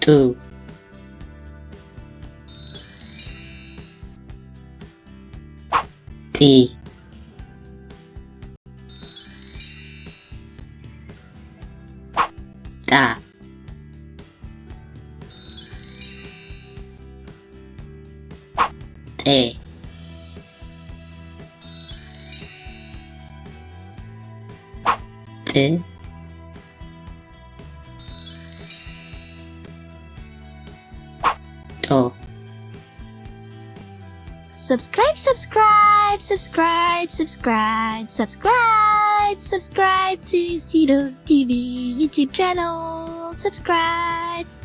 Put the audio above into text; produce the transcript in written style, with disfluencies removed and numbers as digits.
ጡ ጢ ጣ ጤ ጥ ጦ Subscribe to Fidel TV YouTube channel. Subscribe.